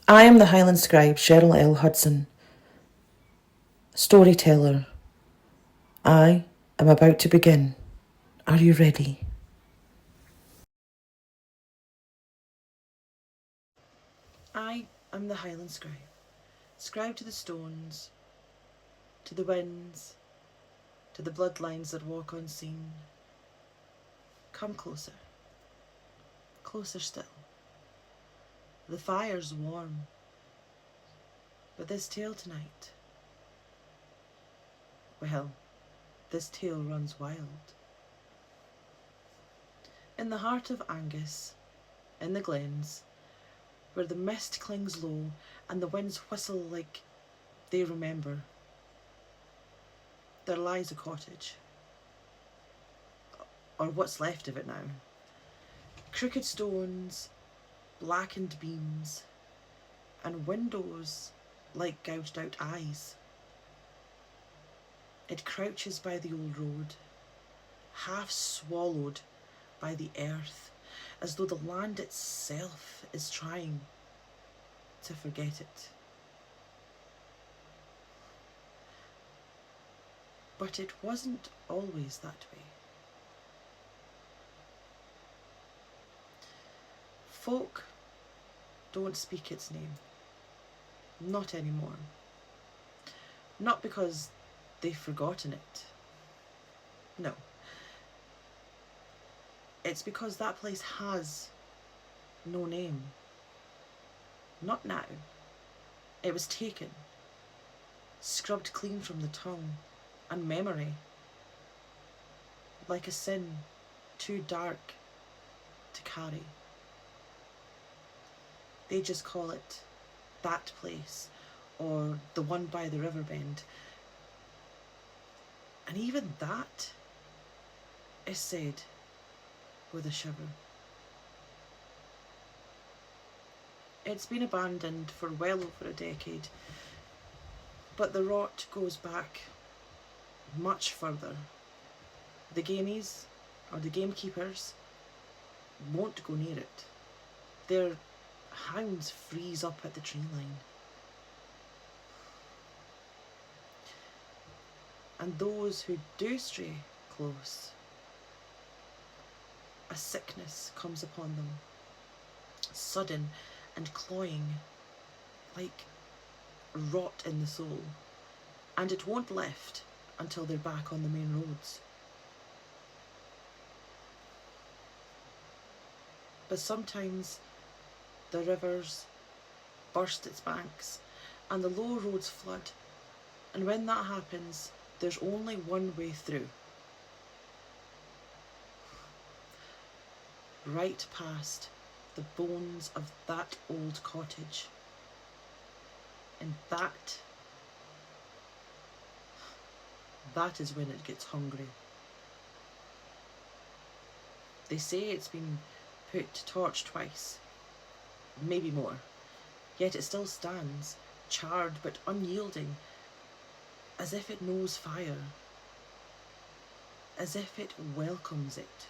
I am the Highland scribe Cheryl L. Hudson, storyteller. I am about to begin. Are you ready? I am the Highland scribe, scribe to the stones, to the winds, to the bloodlines that walk unseen. Come closer, closer still. The fire's warm, but this tale tonight, well, this tale runs wild. In the heart of Angus, in the glens, where the mist clings low and the winds whistle like they remember, there lies a cottage, or what's left of it now. Crooked stones, blackened beams, and windows like gouged out eyes. It crouches by the old road, half swallowed by the earth, as though the land itself is trying to forget it. But it wasn't always that way. Folk don't speak its name. Not anymore. Not because they've forgotten it. No. It's because that place has no name. Not now. It was taken, scrubbed clean from the tongue and memory, like a sin too dark to carry. They just call it that place, or the one by the river bend. And even that is said with a shiver. It's been abandoned for well over a decade, but the rot goes back much further. The gamies, or the gamekeepers, won't go near it. Their hounds freeze up at the tree line. And those who do stray close, a sickness comes upon them, sudden and cloying, like rot in the soul, and it won't lift until they're back on the main roads. But sometimes the rivers burst its banks and the low roads flood, and when that happens, there's only one way through. Right past the bones of that old cottage. And that is when it gets hungry. They say it's been put to torch twice, maybe more, yet it still stands, charred but unyielding, as if it knows fire, as if it welcomes it.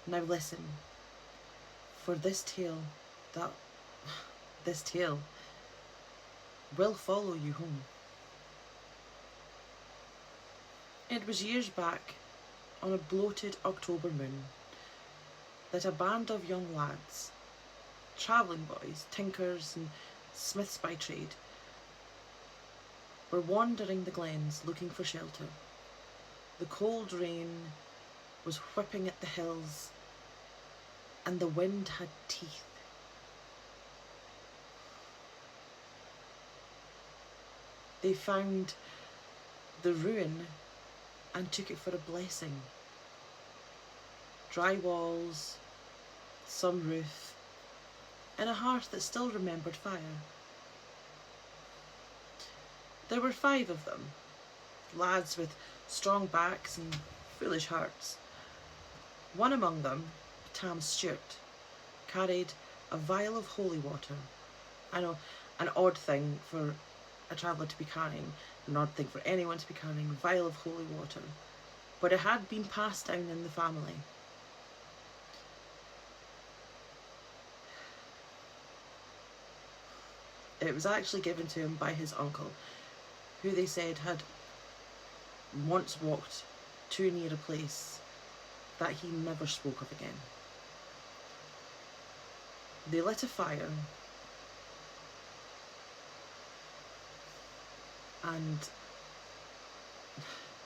Now listen, for this tale will follow you home. It was years back, on a bloated October moon, that a band of young lads, travelling boys, tinkers and smiths by trade, were wandering the glens looking for shelter. The cold rain was whipping at the hills, and the wind had teeth. They found the ruin and took it for a blessing. Dry walls, some roof, and a hearth that still remembered fire. There were 5 of them, lads with strong backs and foolish hearts. One among them, Tam Stewart, carried a vial of holy water. I know, an odd thing for a traveller to be carrying, an odd thing for anyone to be carrying, a vial of holy water. But it had been passed down in the family. It was actually given to him by his uncle, who they said had once walked too near a place that he never spoke of again. They lit a fire and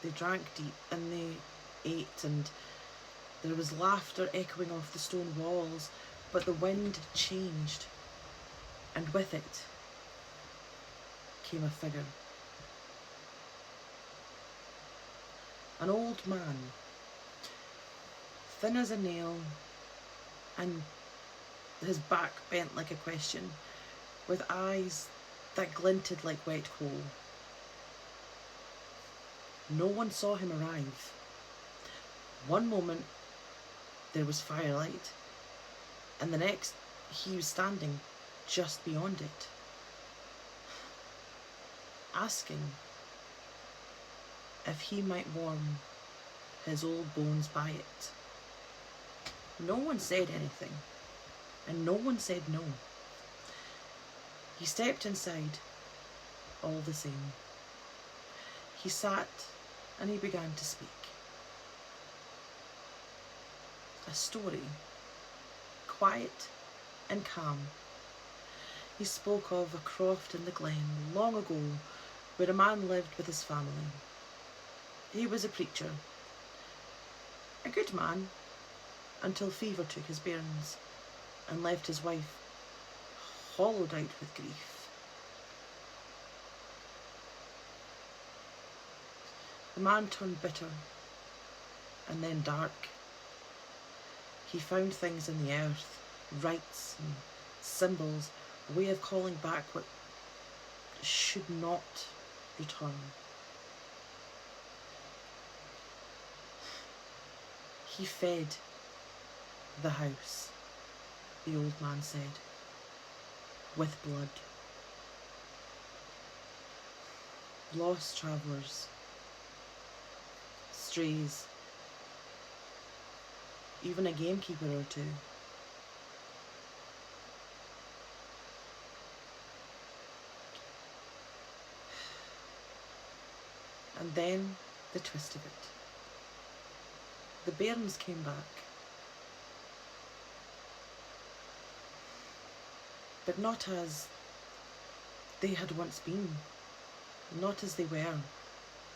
they drank deep and they ate, and there was laughter echoing off the stone walls, but the wind changed, and with it came a figure. An old man, thin as a nail, and his back bent like a question, with eyes that glinted like wet coal. No one saw him arrive. One moment there was firelight, and the next he was standing just beyond it, asking if he might warm his old bones by it. No one said anything, and no one said no. He stepped inside all the same. He sat and he began to speak. A story, quiet and calm. He spoke of a croft in the glen long ago where a man lived with his family. He was a preacher, a good man, until fever took his bairns and left his wife hollowed out with grief. The man turned bitter and then dark. He found things in the earth, rites and symbols, a way of calling back what should not return. He fed the house, the old man said, with blood. Lost travellers, strays, even a gamekeeper or two. And then the twist of it. The bairns came back, but not as they had once been, not as they were,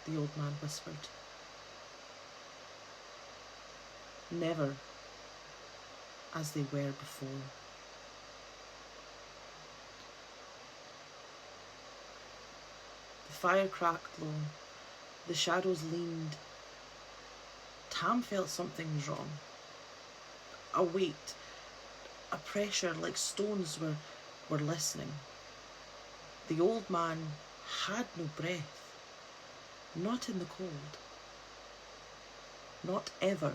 the old man whispered. Never as they were before. The fire cracked low, the shadows leaned. Tam felt something was wrong. A weight, a pressure like stones were listening. The old man had no breath, not in the cold, not ever.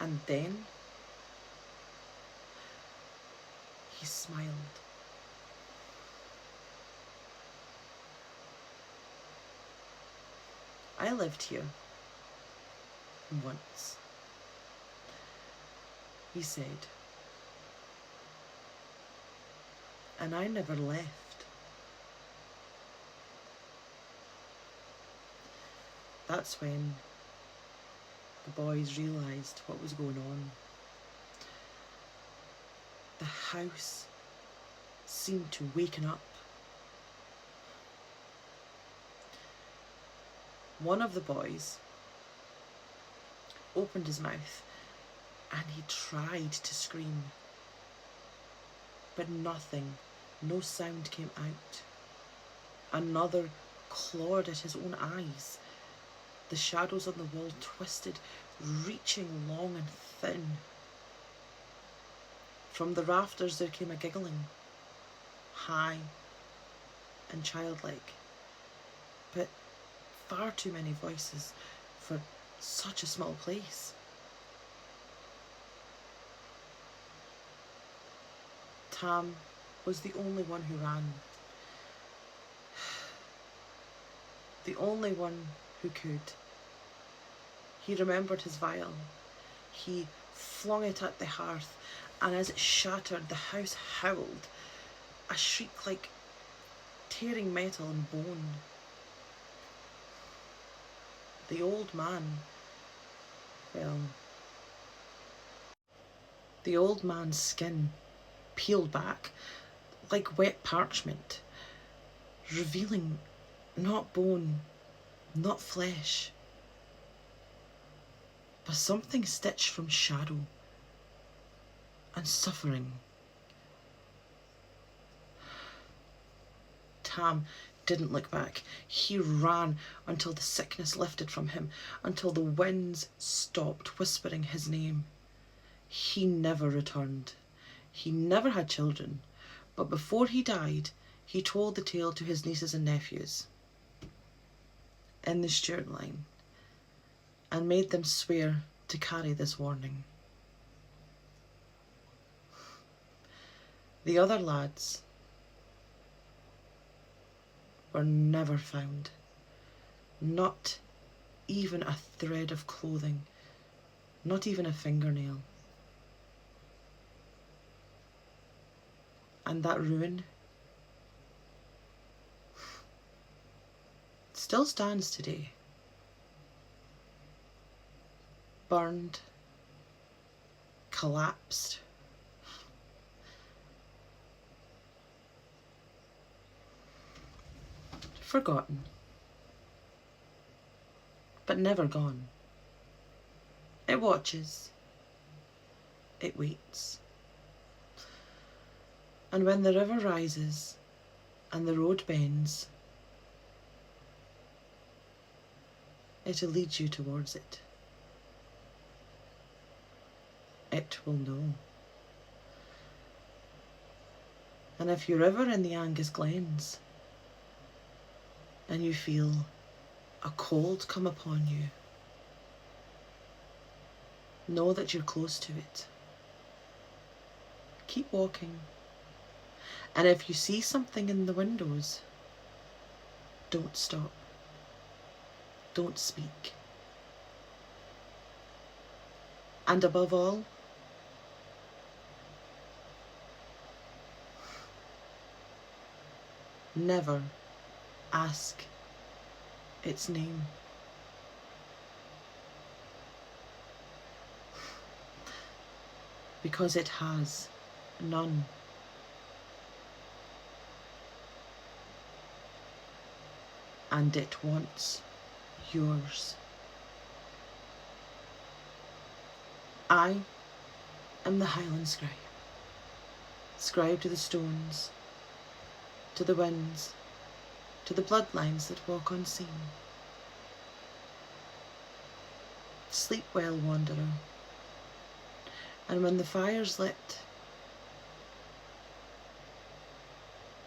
And then he smiled. I lived here once, he said, and I never left. That's when the boys realised what was going on. The house seemed to waken up. One of the boys opened his mouth and he tried to scream, but nothing, no sound came out. Another clawed at his own eyes. The shadows on the wall twisted, reaching long and thin. From the rafters there came a giggling, high and childlike, but far too many voices for such a small place. Tam was the only one who ran, the only one who could. He remembered his vial. He flung it at the hearth, and as it shattered, the house howled. a shriek like tearing metal and bone. The old man, well, the old man's skin peeled back like wet parchment, revealing not bone, not flesh, but something stitched from shadow and suffering. Tam didn't look back. He ran until the sickness lifted from him, until the winds stopped whispering his name. He never returned. He never had children, but before he died, he told the tale to his nieces and nephews in the Stuart line and made them swear to carry this warning. The other lads were never found. Not even a thread of clothing, not even a fingernail. And that ruin still stands today. Burned, collapsed, forgotten, but never gone. It watches, it waits. And when the river rises and the road bends, it'll lead you towards it. It will know. And if you're ever in the Angus Glens and you feel a cold come upon you, know that you're close to it. Keep walking. And if you see something in the windows, don't stop. Don't speak. And above all, never ask its name. Because it has none. And it wants yours. I am the Highland Scribe, scribe to the stones, to the winds, to the bloodlines that walk unseen. Sleep well, wanderer, and when the fire's lit,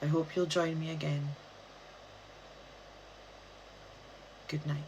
I hope you'll join me again. Good night.